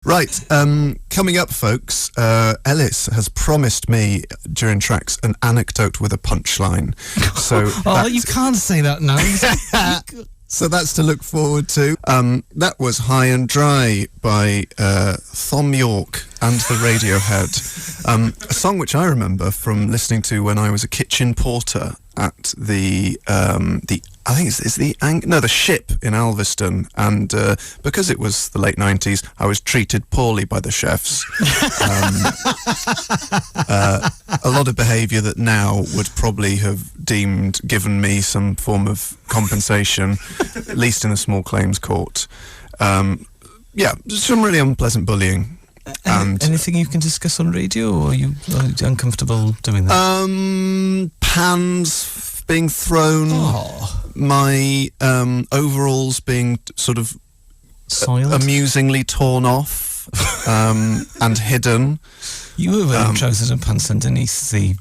Right, coming up, folks, Elis has promised me during tracks an anecdote with a punchline. So you can't say that now. So that's to look forward to. That was High and Dry by Thom Yorke and the Radiohead. A song which I remember from listening to when I was a kitchen porter at the I think it's the Ship in Alveston, and because it was the late 90s, I was treated poorly by the chefs. A lot of behaviour that now would probably have given me some form of compensation, at least in a small claims court. Some really unpleasant bullying. And anything you can discuss on radio, or are you uncomfortable doing that? Pans being thrown, my overalls being sort of amusingly torn off and hidden. You were wearing trousers and pants underneath the,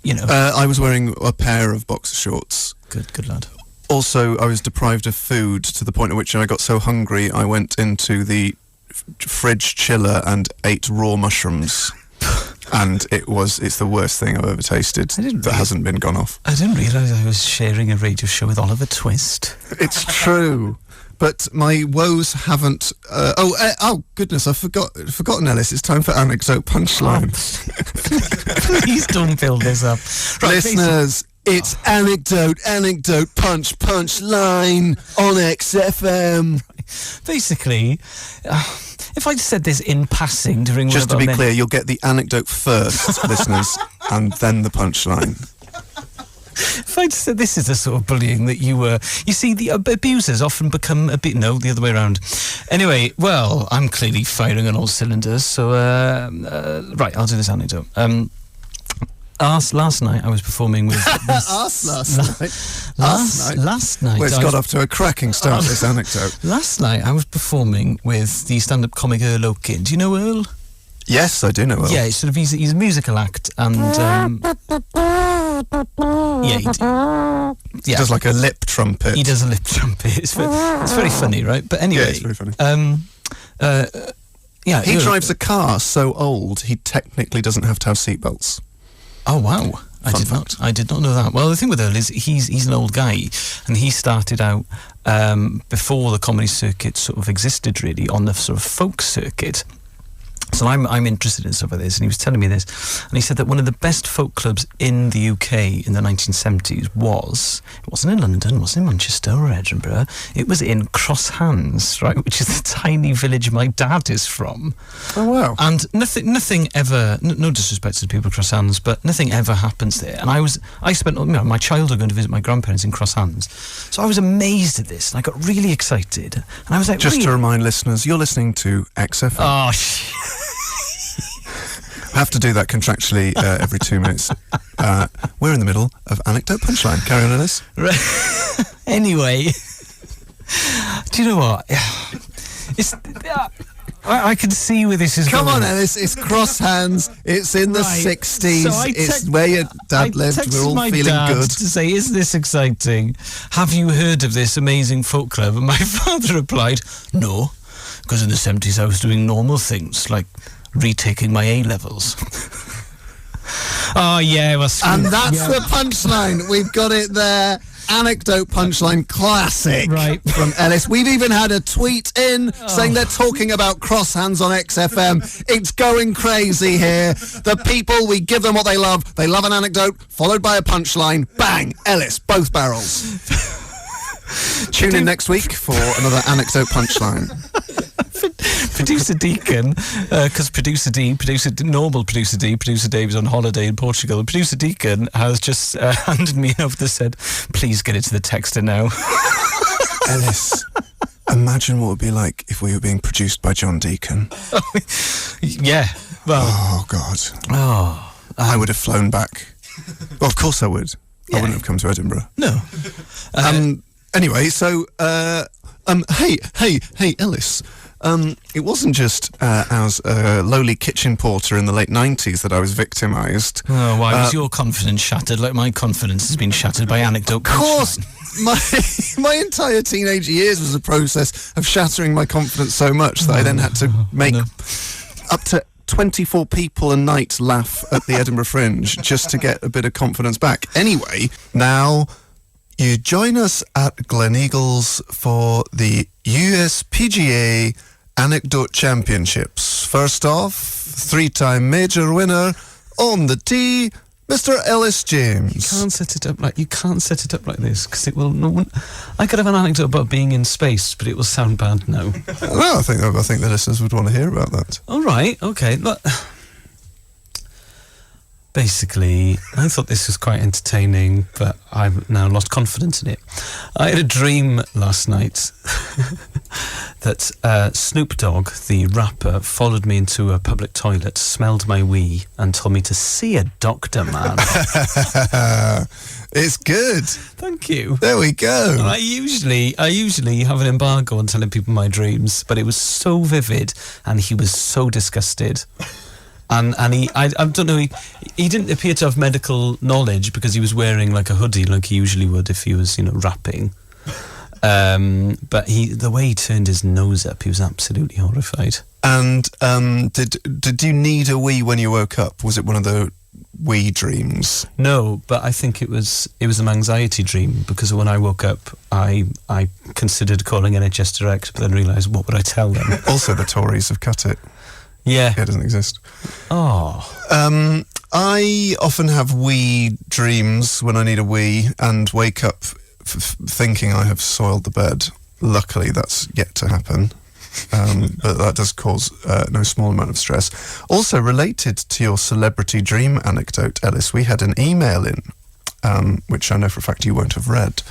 I was wearing a pair of boxer shorts. Good lad. Also, I was deprived of food to the point at which I got so hungry I went into the fridge chiller and ate raw mushrooms. And it's the worst thing I've ever tasted that hasn't been gone off. I didn't realise I was sharing a radio show with Oliver Twist. It's true, but my woes haven't... goodness, I've forgotten, Elis. It's time for Anecdote Punchline. Please don't build this up. Right, listeners, it's Anecdote Punchline on XFM. Basically... if I said this in passing during... Just to be clear, you'll get the anecdote first, listeners, and then the punchline. If I said this is the sort of bullying that you were... You see, the abusers often become a bit... No, the other way around. Anyway, well, I'm clearly firing on all cylinders, so... right, I'll do this anecdote. Last night I was performing with... Last night. Well, it's got off to a cracking start, this anecdote. Last night I was performing with the stand-up comic Earl O'Kin. Do you know Earl? Yes, I do know Earl. Yeah, he's a musical act, and... he does like a lip trumpet. He does a lip trumpet. It's very funny, right? But anyway... Yeah, it's very funny. He drives a car so old he technically doesn't have to have seatbelts. Oh wow! I did not know that. Well, the thing with Earl is he's an old guy, and he started out before the comedy circuit sort of existed, really, on the sort of folk circuit. So I'm interested in stuff like this, and he was telling me this, and he said that one of the best folk clubs in the UK in the 1970s it wasn't in London, it wasn't in Manchester or Edinburgh, it was in Cross Hands, right, which is the tiny village my dad is from. Oh wow! And nothing ever, no disrespect to the people of Cross Hands, but nothing ever happens there. And I spent my childhood going to visit my grandparents in Cross Hands, so I was amazed at this, and I got really excited, and I was like, just to remind listeners, you're listening to XFM. Oh shit. I have to do that contractually every 2 minutes. We're in the middle of Anecdote Punchline. Carry on, Elis. Right. Anyway, do you know what? It's I can see where this is going. Come on, Elis. It's Cross Hands. It's in the 60s. So it's where your dad lived. We're all feeling good. To say, isn't this exciting? Have you heard of this amazing folk club? And my father replied, no, because in the 70s I was doing normal things like retaking my A-levels. Oh yeah, well, and that's the punchline. We've got it there. Anecdote Punchline classic, right, from Elis. We've even had a tweet in saying they're talking about Cross Hands on XFM. It's going crazy here. The people, we give them what they love. They love an anecdote followed by a punchline. Bang, Elis, both barrels. Tune in next week for another Anecdote Punchline. Producer Deacon, because normal Producer Dave is on holiday in Portugal. Producer Deacon has just handed me over that said, please get it to the texter now. Elis, imagine what it would be like if we were being produced by John Deacon. Yeah. Well. Oh, God. Oh. I would have flown back. Well, of course I would. Yeah. I wouldn't have come to Edinburgh. No. Anyway, so, hey, Elis. It wasn't just as a lowly kitchen porter in the late 90s that I was victimised. Oh, why was your confidence shattered like my confidence has been shattered by Anecdote? Of course, my entire teenage years was a process of shattering my confidence so much that I then had to make up to 24 people a night laugh at the Edinburgh Fringe just to get a bit of confidence back. Anyway, now you join us at Gleneagles for the USPGA Anecdote Championships. First off, 3-time major winner on the tee, Mr. Elis James. You can't set it up like this because it will. No one. I could have an anecdote about being in space, but it will sound bad now. No, I think the listeners would want to hear about that. All right, okay. Look, basically, I thought this was quite entertaining, but I've now lost confidence in it. I had a dream last night that Snoop Dogg, the rapper, followed me into a public toilet, smelled my wee, and told me to see a doctor, man. It's good. Thank you. There we go. I usually have an embargo on telling people my dreams, but it was so vivid, and he was so disgusted. And I don't know, he didn't appear to have medical knowledge because he was wearing like a hoodie like he usually would if he was, rapping. But the way he turned his nose up, he was absolutely horrified. And did you need a wee when you woke up? Was it one of the wee dreams? No, but I think it was an anxiety dream because when I woke up, I considered calling NHS Direct, but then realised, what would I tell them? Also, the Tories have cut it. Yeah. It doesn't exist. Oh. I often have wee dreams when I need a wee and wake up thinking I have soiled the bed. Luckily, that's yet to happen. But that does cause no small amount of stress. Also, related to your celebrity dream anecdote, Elis, we had an email in, which I know for a fact you won't have read.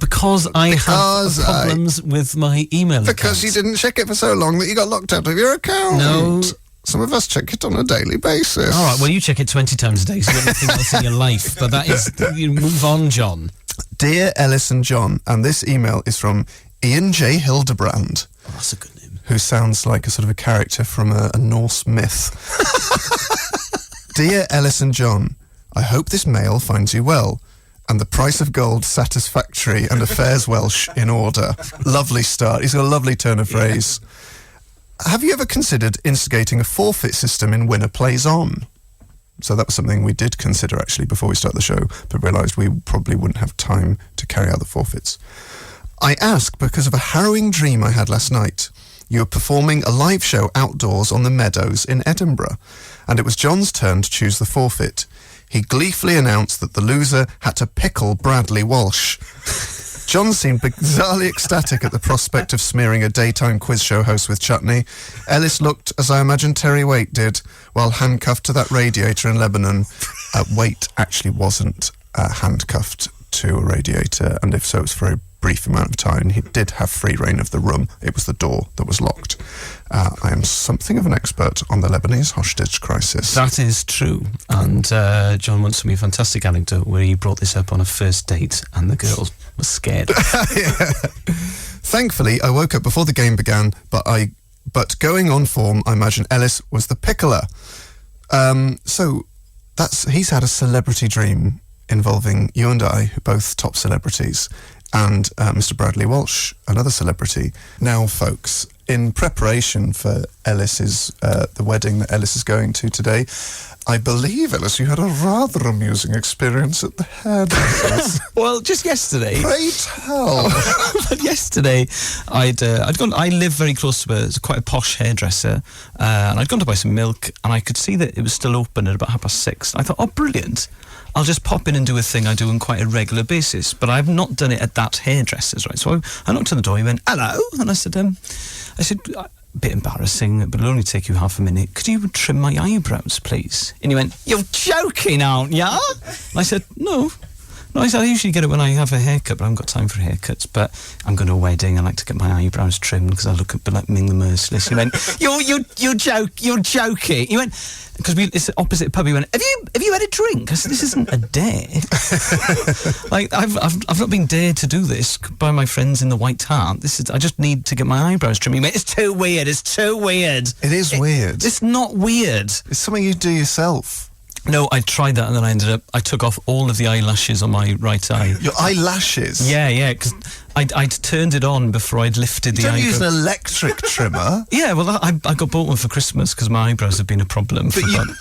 Because I have problems with my email account. Because you didn't check it for so long that you got locked out of your account. No. Some of us check it on a daily basis. All right, well, you check it 20 times a day, so you got nothing else in your life. But that is... You move on, John. Dear Elis and John, and this email is from Ian J. Hildebrand. Oh, that's a good name. Who sounds like a sort of a character from a Norse myth. Dear Elis and John, I hope this mail finds you well, and the price of gold satisfactory and affairs Welsh in order. Lovely start. He's got a lovely turn of phrase. Yeah. Have you ever considered instigating a forfeit system in Winner Plays On? So that was something we did consider actually before we started the show, but realised we probably wouldn't have time to carry out the forfeits. I ask because of a harrowing dream I had last night. You were performing a live show outdoors on the Meadows in Edinburgh, and it was John's turn to choose the forfeit. He gleefully announced that the loser had to pickle Bradley Walsh. John seemed bizarrely ecstatic at the prospect of smearing a daytime quiz show host with chutney. Ellis looked, as I imagine Terry Waite did, while handcuffed to that radiator in Lebanon. Waite actually wasn't handcuffed to a radiator, and if so, it was for a brief amount of time. He did have free reign of the room. It was the door that was locked. I am something of an expert on the Lebanese hostage crisis. That is true. And John once told me a fantastic anecdote where he brought this up on a first date and the girl was scared. Yeah. Thankfully, I woke up before the game began, but going on form, I imagine Elis was the pickler. So he's had a celebrity dream involving you and I, both top celebrities, and Mr. Bradley Walsh, another celebrity. Now, folks, in preparation for Elis's, the wedding that Elis is going to today, I believe, Elis, you had a rather amusing experience at the hairdresser's. Well, just yesterday. Pray tell. But yesterday, I'd gone. I live very close to quite a posh hairdresser, and I'd gone to buy some milk, and I could see that it was still open at about 6:30. I thought, oh, brilliant! I'll just pop in and do a thing I do on quite a regular basis, but I've not done it at that hairdresser's, right? So I knocked on the door. He went, hello, and I said, a bit embarrassing, but it'll only take you half a minute. Could you trim my eyebrows, please? And he went, you're joking, aren't ya? And I said, no, No, I usually get it when I have a haircut, but I haven't got time for haircuts. But I'm going to a wedding. I like to get my eyebrows trimmed because I look a bit like Ming the Merciless. He went, you're joking. He went, because it's opposite pub. He went, have you had a drink? I said, this isn't a dare. Like I've not been dared to do this by my friends in the White Hart. I just need to get my eyebrows trimmed. He went, it's too weird. It's too weird. It is weird. It's not weird. It's something you do yourself. No, I tried that and then I took off all of the eyelashes on my right eye. Your eyelashes? Yeah, because I'd turned it on before I'd lifted the eyebrow. You don't use an electric trimmer? Yeah, well, I got bought one for Christmas because my eyebrows have been a problem.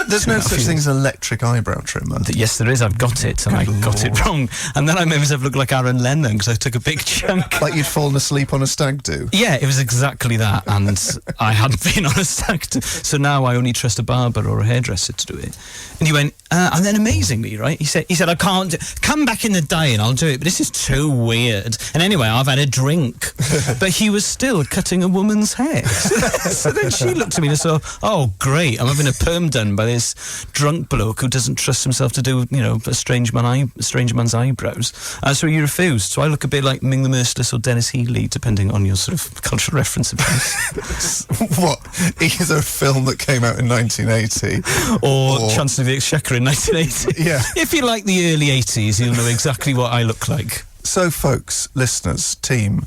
There's no such thing as an electric eyebrow trimmer. Yes, there is. I've got it, and I got it wrong. And then I made myself look like Aaron Lennon because I took a big chunk. Like you'd fallen asleep on a stag do? Yeah, it was exactly that, and I hadn't been on a stag do. So now I only trust a barber or a hairdresser to do it. And he went, and then amazingly, right, he said, I can't come back in the day and I'll do it, but this is too weird. And anyway, I've had a drink. But he was still cutting a woman's hair. So then she looked at me and said, oh, great, I'm having a perm done by this drunk bloke who doesn't trust himself to do, a strange man's eyebrows. So he refused. So I look a bit like Ming the Merciless or Dennis Healy, depending on your sort of cultural reference of this. What? Either a film that came out in 1980 or Chancellor of the Exchequer in 1980. Yeah. If you like the early 80s, you'll know exactly what I look like. So, folks, listeners, team,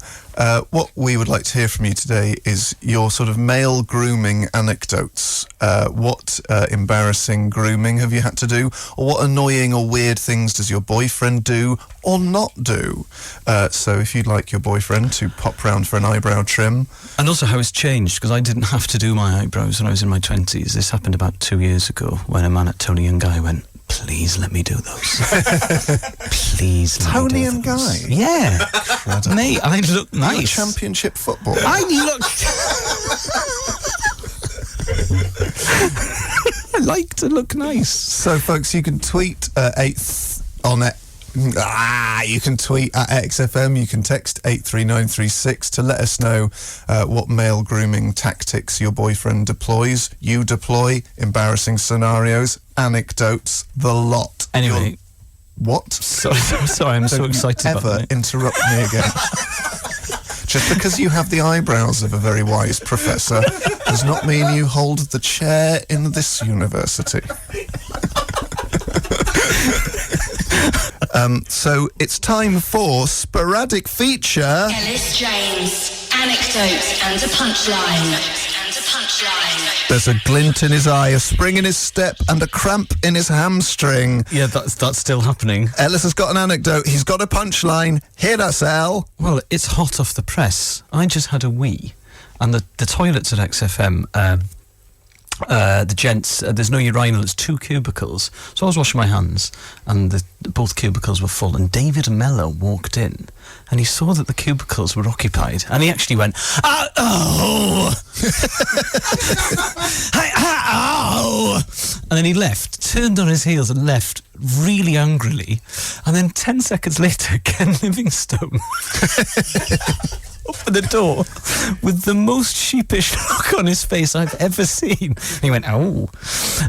what we would like to hear from you today is your sort of male grooming anecdotes. What embarrassing grooming have you had to do? Or what annoying or weird things does your boyfriend do or not do? So if you'd like your boyfriend to pop round for an eyebrow trim. And also how it's changed, because I didn't have to do my eyebrows when I was in my 20s. This happened about 2 years ago when a man at Tony and Guy went, please let me do those. Please let Tony me do and those. Guy? Yeah. Mate, I look nice. Championship football. I like to look nice. So, folks, you can tweet you can tweet at XFM. You can text 83936 to let us know what male grooming tactics your boyfriend deploys. You deploy embarrassing scenarios, anecdotes, the lot. Anyway, what? Sorry, I'm so excited. Ever interrupt me again? Just because you have the eyebrows of a very wise professor does not mean you hold the chair in this university. So it's time for Sporadic Feature. Elis James, Anecdote and a Punchline. There's a glint in his eye, a spring in his step, and a cramp in his hamstring. Yeah, that's still happening. Elis has got an anecdote. He's got a punchline. Hit us, El. Well, it's hot off the press. I just had a wee, and the toilets at XFM. The gents, there's no urinal, it's 2 cubicles. So I was washing my hands, and both cubicles were full, and David Mellor walked in, and he saw that the cubicles were occupied, and he actually went, oh! Oh! And then he left, turned on his heels and left, really angrily, and then 10 seconds later, Ken Livingstone opened the door with the most sheepish look on his face I've ever seen. And he went, oh.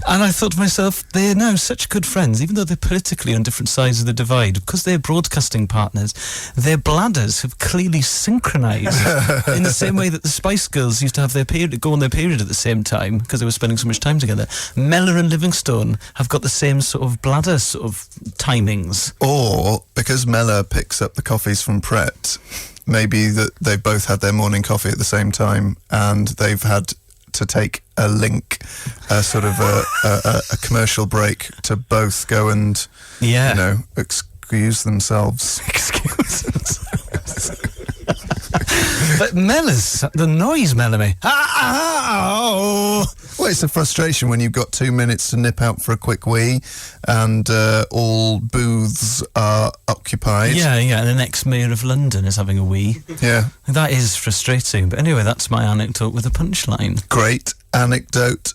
And I thought to myself, they're now such good friends, even though they're politically on different sides of the divide, because they're broadcasting partners, their bladders have clearly synchronised in the same way that the Spice Girls used to have go on their period at the same time, because they were spending so much time together. Mellor and Livingstone have got the same sort of bladder sort of timings. Or, because Mellor picks up the coffees from Pret, maybe that they've both had their morning coffee at the same time, and they've had to take a link, sort of a commercial break to both go and, excuse themselves. Excuse themselves. But Mellor's, the noise Mellor made. Oh! Well, it's a frustration when you've got 2 minutes to nip out for a quick wee and all booths are occupied. Yeah, and the next mayor of London is having a wee. Yeah. That is frustrating. But anyway, that's my anecdote with a punchline. Great anecdote.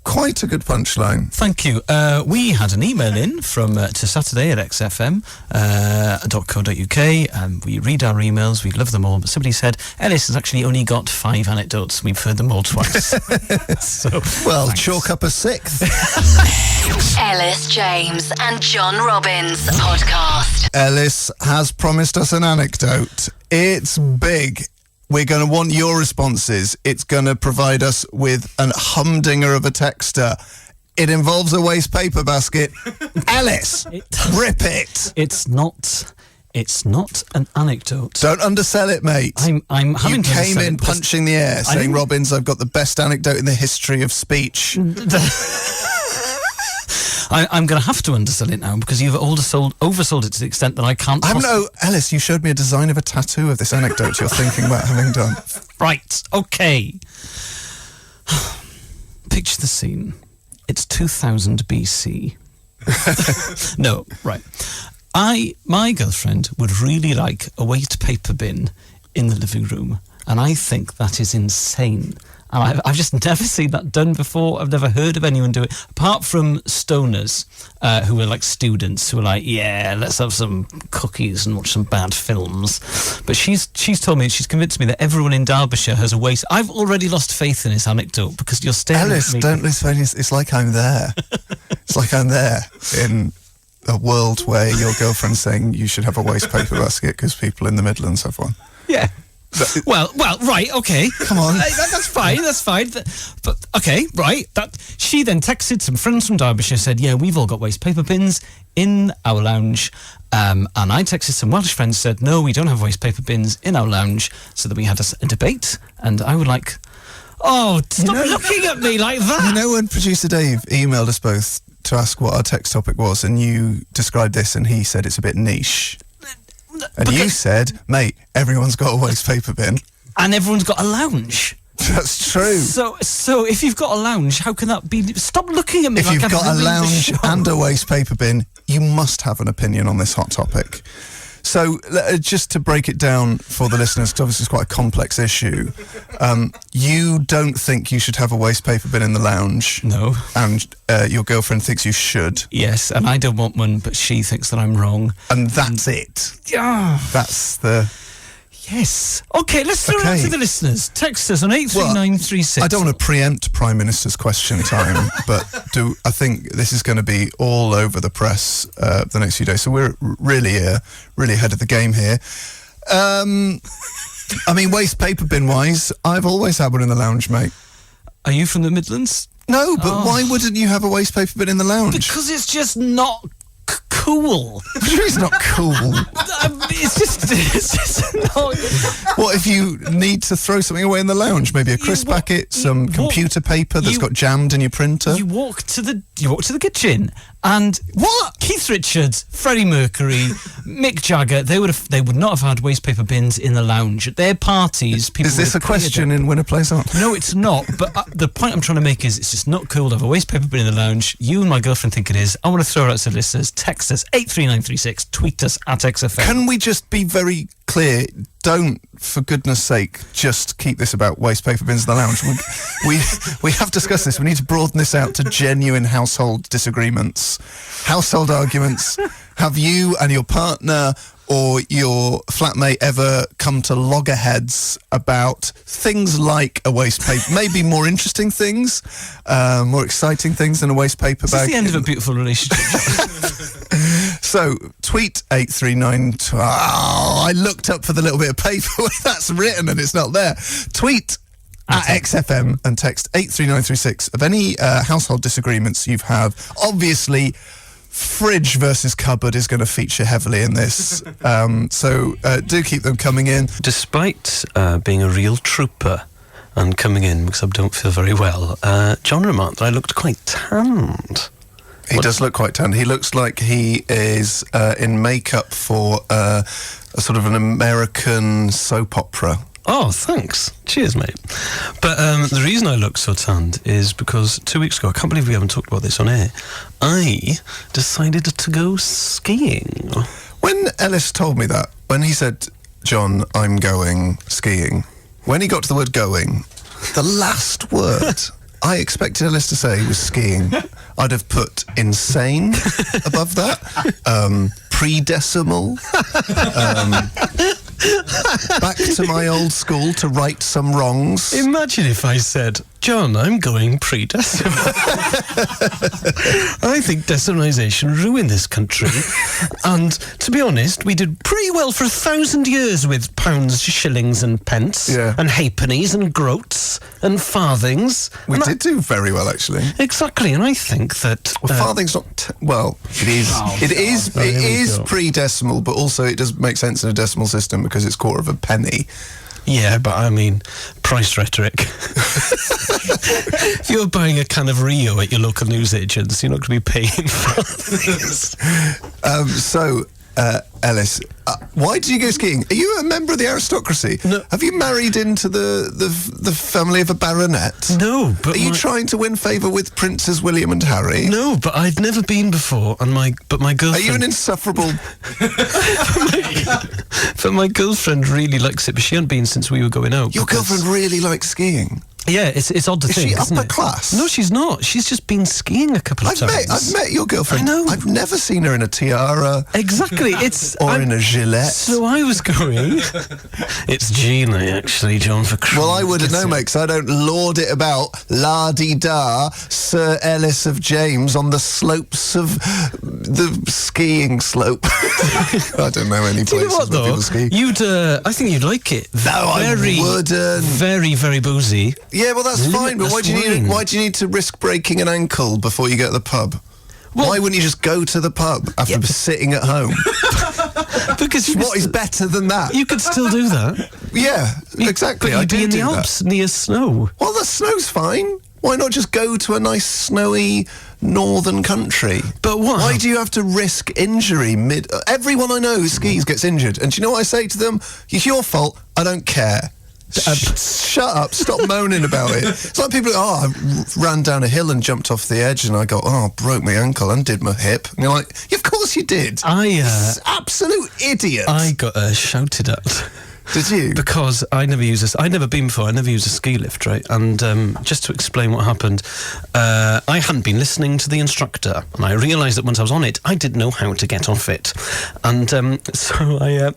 quite a good punchline. Thank you. We had an email in from to Saturday at xfm.co.uk, and we read our emails. We love them all. But somebody said Elis has actually only got 5 anecdotes. We've heard them all twice. Well, thanks. Chalk up a 6th. Elis James and John Robbins podcast. Elis has promised us an anecdote. It's big. We're going to want your responses. It's going to provide us with an humdinger of a texter. It involves a waste paper basket. Elis, rip it. It's not an anecdote. Don't undersell it, mate. I'm having to came in punching the air, saying, Robbins, I've got the best anecdote in the history of speech. I'm going to have to undersell it now because you've oversold it to the extent that I can't... Elis, you showed me a design of a tattoo of this anecdote you're thinking about having done. Right, okay. Picture the scene. It's 2000 BC. No, right. My girlfriend would really like a waste paper bin in the living room, and I think that is insane. And I've just never seen that done before. I've never heard of anyone do it, apart from stoners who were like students who were like, yeah, let's have some cookies and watch some bad films. But she's told me, she's convinced me that everyone in Derbyshire has a waste. I've already lost faith in this anecdote because you're staring Elis, at me. don't lose faith. It's like I'm there. It's like I'm there in a world where your girlfriend's saying you should have a waste paper basket because people in the Midlands have one. Yeah. Well, right, okay. Come on. That's fine. But, okay, right. She then texted some friends from Derbyshire, said, yeah, we've all got waste paper bins in our lounge. And I texted some Welsh friends, said, no, we don't have waste paper bins in our lounge, so that we had a debate. And I would like, stop looking at me like that. You know when producer Dave emailed us both to ask what our text topic was, and you described this, and he said it's a bit niche. And you said, mate, everyone's got a waste paper bin. And everyone's got a lounge. That's true. So if you've got a lounge, how can that be? Stop looking at me if like you've got a lounge and a waste paper bin, you must have an opinion on this hot topic. So just to break it down for the listeners, because obviously it's quite a complex issue, you don't think you should have a waste paper bin in the lounge. No. And your girlfriend thinks you should. Yes, and I don't want one, but she thinks that I'm wrong. And that's it. Yeah. That's the... Yes. Okay, let's throw it out to the listeners. Text us on 83936. I don't want to preempt Prime Minister's question time, but I think this is going to be all over the press the next few days. So we're really ahead of the game here. I mean, waste paper bin wise, I've always had one in the lounge, mate. Are you from the Midlands? No, but why wouldn't you have a waste paper bin in the lounge? Because it's just not cool. It's not cool. It's just not... What if you need to throw something away in the lounge? Maybe a crisp packet, some computer paper that's got jammed in your printer? You walk to the kitchen and... What? Keith Richards, Freddie Mercury, Mick Jagger, they would not have had waste paper bins in the lounge. At their parties, people... Is this a question in Winner Plays On? No, it's not. But the point I'm trying to make is it's just not cool to have a waste paper bin in the lounge. You and my girlfriend think it is. I want to throw it out to listeners. Text us 83936. Tweet us at XFM. Can we just be very clear? Don't, for goodness sake, just keep this about waste paper bins in the lounge. We have discussed this. We need to broaden this out to genuine household disagreements, household arguments. Have you and your partner or your flatmate ever come to loggerheads about things like a waste paper, maybe more interesting things, more exciting things than a waste paper bag? This is the end of a beautiful relationship. So, tweet 839... I looked up for the little bit of paper where that's written and it's not there. Tweet at XFM and text 83936 of any household disagreements you've had. Obviously, fridge versus cupboard is going to feature heavily in this. So do keep them coming in. Despite being a real trooper and coming in because I don't feel very well, John remarked that I looked quite tanned. He does look quite tanned. He looks like he is in makeup for a sort of an American soap opera. Oh, thanks. Cheers, mate. But the reason I look so tanned is because 2 weeks ago, I can't believe we haven't talked about this on air, I decided to go skiing. When Elis told me that, when he said, John, I'm going skiing, when he got to the word going, the last word, I expected Elis to say he was skiing. I'd have put insane above that. Pre-decimal. Back to my old school to right some wrongs. Imagine if I said, John, I'm going pre-decimal. I think decimalisation ruined this country. And to be honest, we did pretty well for 1,000 years with pounds, shillings and pence, and halfpennies and groats and farthings. We did do very well, actually. Exactly, and I think that... Well, farthing's not... it is. It is pre-decimal, but also it does make sense in a decimal system because it's quarter of a penny. Yeah, but I mean, price rhetoric. If you're buying a can of Rio at your local newsagents, you're not going to be paying for things. Elis, why did you go skiing? Are you a member of the aristocracy? No. Have you married into the family of a baronet? No, but are you trying to win favour with Princes William and Harry? No, but I'd never been before, and my girlfriend... Are you an insufferable... But my girlfriend really likes it, but she hadn't been since we were going out. Your girlfriend really likes skiing? Yeah, it's odd to think. Is she upper class? No, she's not. She's just been skiing a couple of times. I've met your girlfriend. I know. I've never seen her in a tiara. Exactly. In a gilet. So I was going... It's Gina, actually, John, for Christ. Well, I wouldn't know, mate, because I don't lord it about la-di-da Sir Elis of James on the slopes of the skiing slope. I don't know any places what, where though? people ski. I think you'd like it. No, I wouldn't. Very, very boozy. Yeah, well, that's fine, but why do you need to risk breaking an ankle before you go to the pub? Well, why wouldn't you just go to the pub after sitting at home? Because what is better than that? You could still do that. Yeah, exactly. But you'd be in the Alps near snow. Well, the snow's fine. Why not just go to a nice snowy northern country? But what? Why do you have to risk injury mid... Everyone I know who skis gets injured. And do you know what I say to them? It's your fault. I don't care. Shut up, stop moaning about it. It's like people I ran down a hill and jumped off the edge and I go, broke my ankle and did my hip. And you're like, of course you did. Absolute idiot. I got shouted at. Did you? Because I'd never been before, I never used a ski lift, right? And just to explain what happened, I hadn't been listening to the instructor, and I realised that once I was on it, I didn't know how to get off it. And so I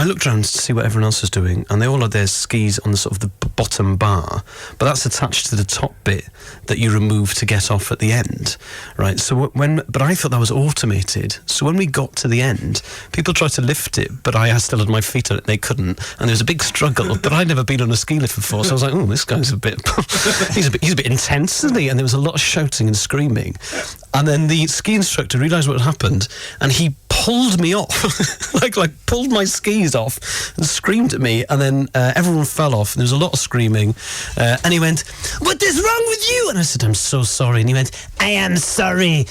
looked around to see what everyone else was doing, and they all had their skis on the sort of the bottom bar, but that's attached to the top bit that you remove to get off at the end, right? So but I thought that was automated. So when we got to the end, people tried to lift it, but I still had my feet on it. They couldn't, and there was a big struggle. But I'd never been on a ski lift before, so I was like, this guy's a bit he's a bit intense, isn't he? And there was a lot of shouting and screaming. And then the ski instructor realised what had happened, and he pulled me off, like pulled my skis off and screamed at me, and then everyone fell off, and there was a lot of screaming, and he went, "What is wrong with you?" And I said, "I'm so sorry." And he went, I am sorry.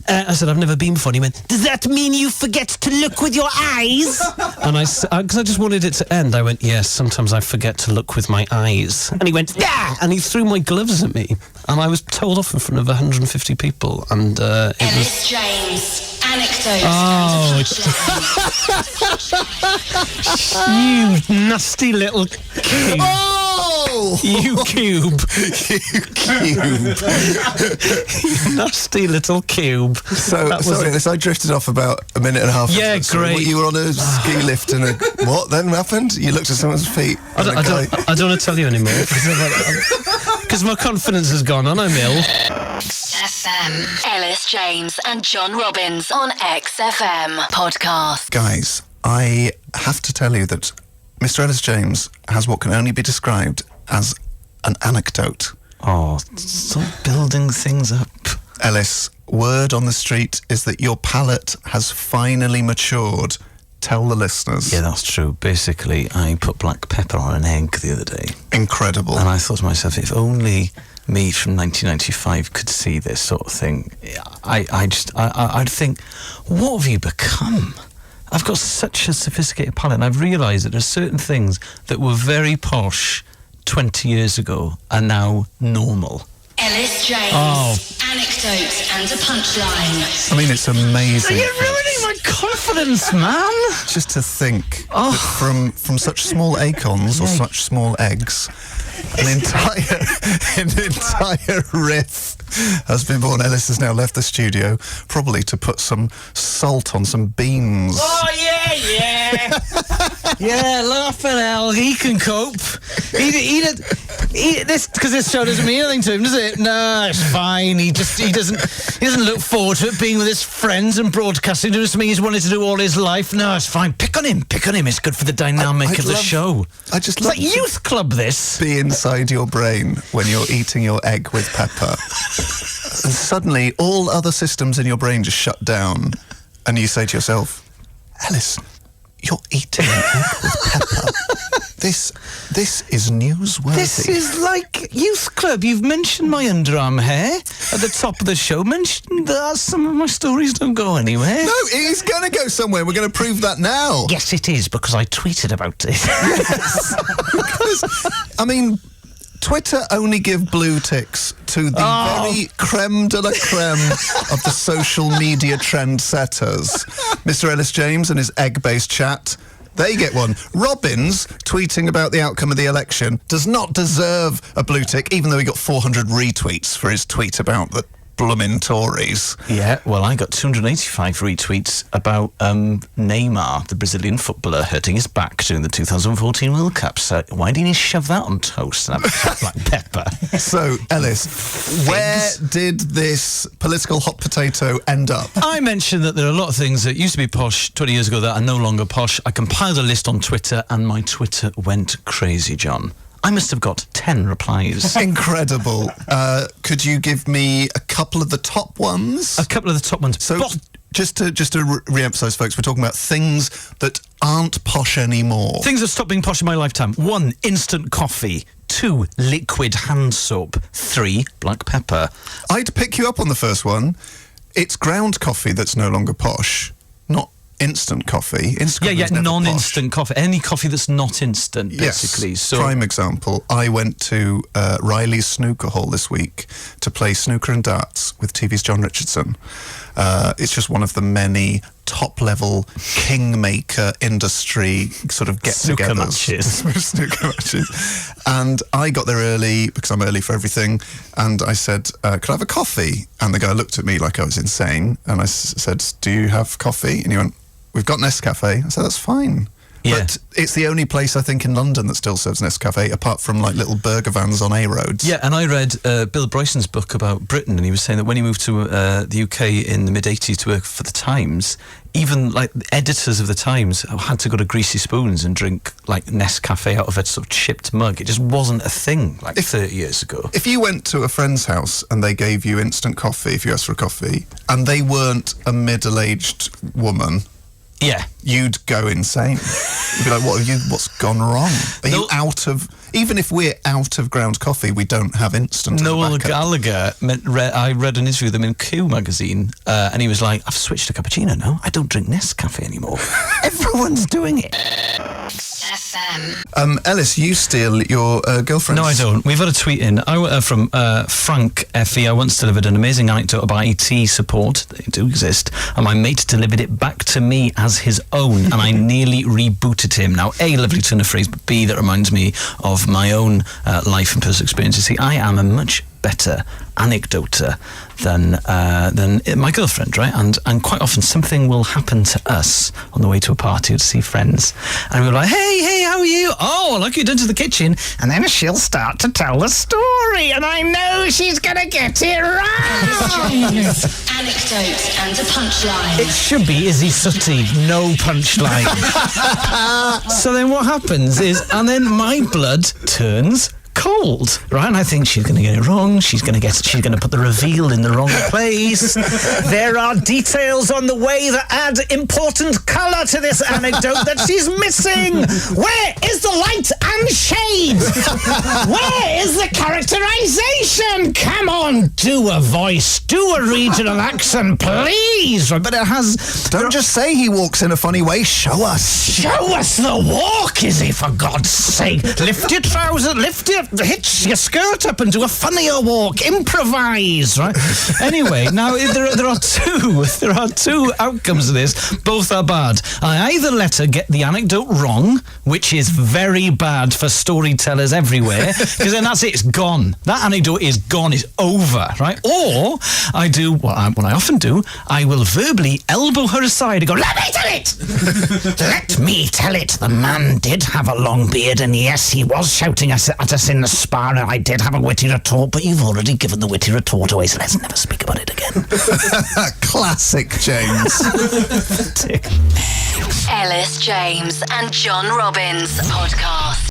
I said, "I've never been before." And he went, "Does that mean you forget to look with your eyes?" And because I just wanted it to end, I went, "Yes, sometimes I forget to look with my eyes." And he went, "Yeah!" And he threw my gloves at me, and I was told off in front of 150 people, and it Elis was... James, Anecdote You nasty little cube. You cube. You cube. You nasty little cube. So, I drifted off about a minute and a half. Yeah, great. You were on a ski lift and what then happened? You looked at someone's feet. I don't want to tell you anymore. Because my confidence has gone on, I'm ill. FM. Elis James and John Robbins on XFM podcast. Guys, I have to tell you that Mr. Elis James has what can only be described as an anecdote. Oh, stop building things up. Elis, word on the street is that your palate has finally matured. Tell the listeners. Yeah, that's true. Basically, I put black pepper on an egg the other day. Incredible. And I thought to myself, if only me from 1995 could see this sort of thing, I'd think, what have you become? I've got such a sophisticated palate, and I've realised that there's certain things that were very posh 20 years ago are now normal. Elis James, Anecdote and a Punchline. I mean, it's amazing. You're ruining my confidence, man. Just to think that from such small acorns or such small eggs, An entire riff has been born. Elis has now left the studio, probably to put some salt on some beans. Oh, yeah. Yeah, laughing hell. He can cope. This because this show doesn't mean anything to him, does it? No, it's fine. He doesn't look forward to it being with his friends and broadcasting. It doesn't mean he's wanted to do all his life. No, it's fine. Pick on him. It's good for the dynamic of the show. It's like youth club. This be inside your brain when you're eating your egg with pepper, and suddenly all other systems in your brain just shut down, and you say to yourself, Elis, you're eating an egg with pepper. This is newsworthy. This is like youth club. You've mentioned my underarm hair at the top of the show. Mentioned that some of my stories don't go anywhere. No, it is going to go somewhere. We're going to prove that now. Yes, it is, because I tweeted about it. Yes. Because, I mean, Twitter only give blue ticks to the very creme de la creme of the social media trendsetters. Mr. Ellis James and his egg-based chat, they get one. Robbins, tweeting about the outcome of the election, does not deserve a blue tick, even though he got 400 retweets for his tweet about the bloomin' Tories. Yeah, well, I got 285 retweets about Neymar, the Brazilian footballer, hurting his back during the 2014 World Cup. So why didn't he shove that on toast and have black pepper? So, Elis, where did this political hot potato end up? I mentioned that there are a lot of things that used to be posh 20 years ago that are no longer posh. I compiled a list on Twitter, and my Twitter went crazy, John. I must have got 10 replies. Incredible. Could you give me a couple of the top ones? A couple of the top ones. So, just to re-emphasise, folks, we're talking about things that aren't posh anymore. Things that stopped being posh in my lifetime. 1, instant coffee. 2, liquid hand soap. 3, black pepper. I'd pick you up on the first one. It's ground coffee that's no longer posh, not instant coffee. Non-instant coffee. Any coffee that's not instant, basically. Yes. Prime example, I went to Riley's snooker hall this week to play snooker and darts with TV's John Richardson. It's just one of the many top-level kingmaker industry sort of get-togethers. Snooker matches. And I got there early, because I'm early for everything, and I said, could I have a coffee? And the guy looked at me like I was insane, and I said, do you have coffee? And he went, we've got Nescafe. I said, that's fine. Yeah. But it's the only place, I think, in London that still serves Nescafe, apart from, like, little burger vans on A roads. Yeah, and I read Bill Bryson's book about Britain, and he was saying that when he moved to the UK in the mid-'80s to work for the Times, even, like, editors of the Times had to go to Greasy Spoons and drink, like, Nescafe out of a sort of chipped mug. It just wasn't a thing, 30 years ago. If you went to a friend's house and they gave you instant coffee, if you asked for a coffee, and they weren't a middle-aged woman... Yeah. You'd go insane. You'd be like, what's gone wrong? Are you out of... Even if we're out of ground coffee, we don't have instant. Noel Gallagher, I read an interview with him in Q magazine, and he was like, I've switched to cappuccino now. I don't drink Nescafe anymore. Everyone's doing it. FM. Elis, you steal your girlfriend's... No, I don't. We've had a tweet in from Frank F.E. I once delivered an amazing anecdote about IT support. They do exist. And my mate delivered it back to me as his own, and I nearly rebooted him. Now, A, lovely turn of phrase, but B, that reminds me of my own life and personal experiences. See, I am a much better anecdoter than my girlfriend, right? And quite often something will happen to us on the way to a party or to see friends, and we're like, hey, how are you? Oh, look, you're done to the kitchen, and then she'll start to tell the story, and I know she's gonna get it right. Anecdote and a punchline. It should be Isy Suttie No Punchline. So then what happens is, and then my blood turns cold, right? And I think she's going to get it wrong. She's going to put the reveal in the wrong place. There are details on the way that add important colour to this anecdote that she's missing. Where is the light and shade? Where is the characterisation. Come on, do a voice, do a regional accent, please. But it has... Don't just say he walks in a funny way. Show us. Show us the walk, Izzy, for God's sake. Lift your trousers, hitch your skirt up and do a funnier walk. Improvise, right? Anyway, now there are two outcomes of this. Both are bad. I either let her get the anecdote wrong, which is very bad for storytellers everywhere, because then that's it, it's gone. That anecdote is gone, it's over, right? Or I do what I often do, I will verbally elbow her aside and go, let me tell it! Let me tell it. The man did have a long beard, and yes, he was shouting at us in the spa, and I did have a witty retort, but you've already given the witty retort away, so let's never speak about it again. Classic James. Elis, James and John Robbins podcast.